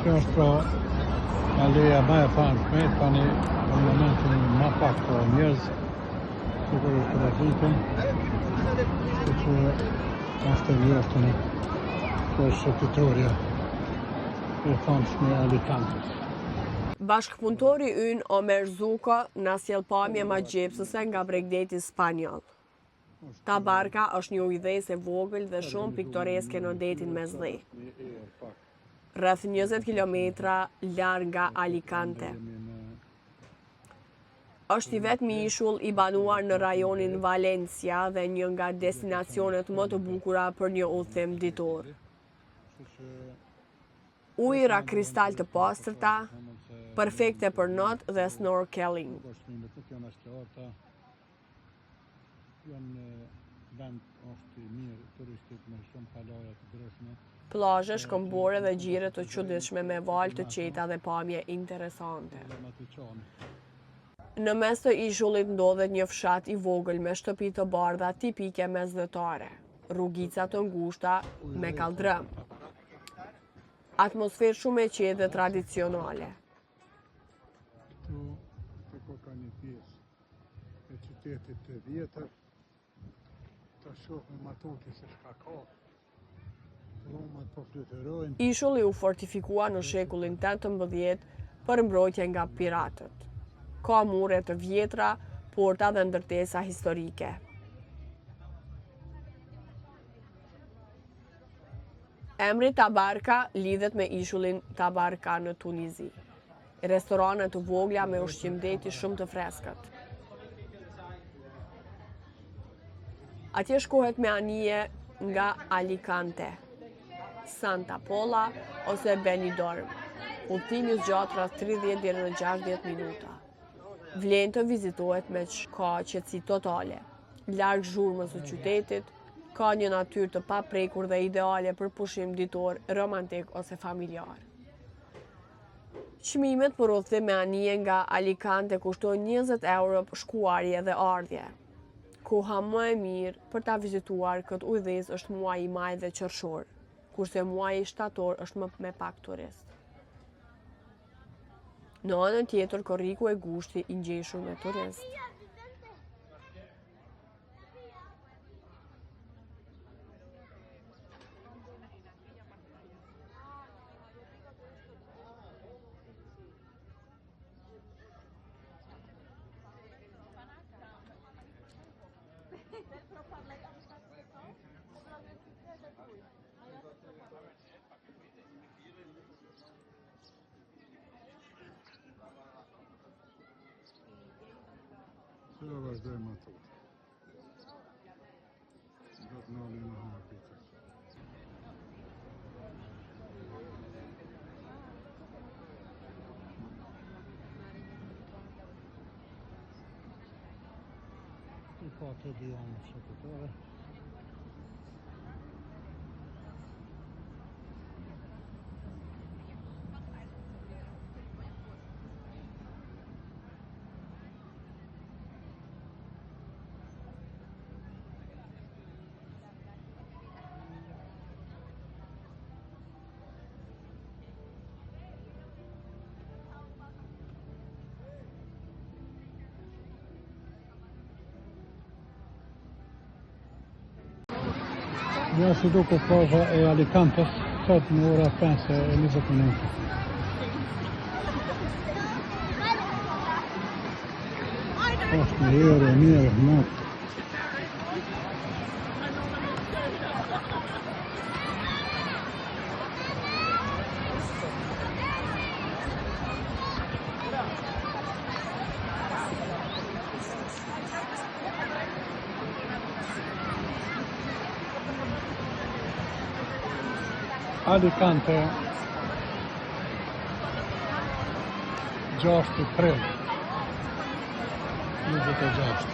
Kjo është pra aleja më e famshme, tani në momentin më pak ka njerëz, sikur është trafikën, kështu që është e njoftën kjo është shëtitoria e famshme e Alicantes. Bashkëpunëtori ynë Omer Zuka na sjell pamje magjepsëse nga Bregdeti spanjoll. Tabarka është një ujdhesë e vogël dhe shumë piktoreske në detin Mesdhe. Rreth 20 kilometra larg nga Alicante. Është i vetmi ishull i banuar në rajonin Valencia dhe një nga destinacionet më të bukura për një udhëtim ditor. Ujëra kristal të pastërta, perfekte për not dhe snorkeling. Plazhe shkëmbore dhe gjire të çuditshme me valë të qeta dhe pamje interesante. Në mes të ishullit ndodhet një fshat i vogël me shtëpi të bardha tipike mesdhetare, rrugica të ngushta me kaldrëm. Atmosferë shumë e qetë dhe tradicionale. Këtu ka një pjesë e qytetit të vjetër, të shohim ato që se shka ka. Romat po fluturojnë. Ishulli u fortifikua në shekullin 18 për mbrojtje nga piratët. Ka mure të vjetra, porta dhe ndërtesa historike. Emri Tabarka lidhet me ishullin Tabarka në Tunizi. Restorane të vogla me ushqim deti shumë të freskët. Atje shkohet me anije nga Alicante, Santa Pola ose Benidorm. Udhëtimi zgjat rreth 30 deri në 60 minuta. Vlen të vizitohet me ka qetësi totale, larg zhurmës së qytetit, ka një natyrë të paprekur dhe ideale për pushim ditor, romantik ose familjar. Çmimet për udhëtim me anije nga Alicante kushtojnë 20 euro për shkuarje dhe ardhje. Koha më e mirë për ta vizituar këtë udhëzim është muaji maj dhe qershor, kurse muaji shtator është më me pak turist. Në anën tjetër, korriku e Gushti i ngjeshur me turist. Do vazhdojmë ato. Do të ndalemi në hapitës. I ka të dianë shëtëtore. Ja si duke plaza e Alicantes, sot në ora 5:20 minuta. Është një erë e mirë, natë. Alicante 6 prill 26.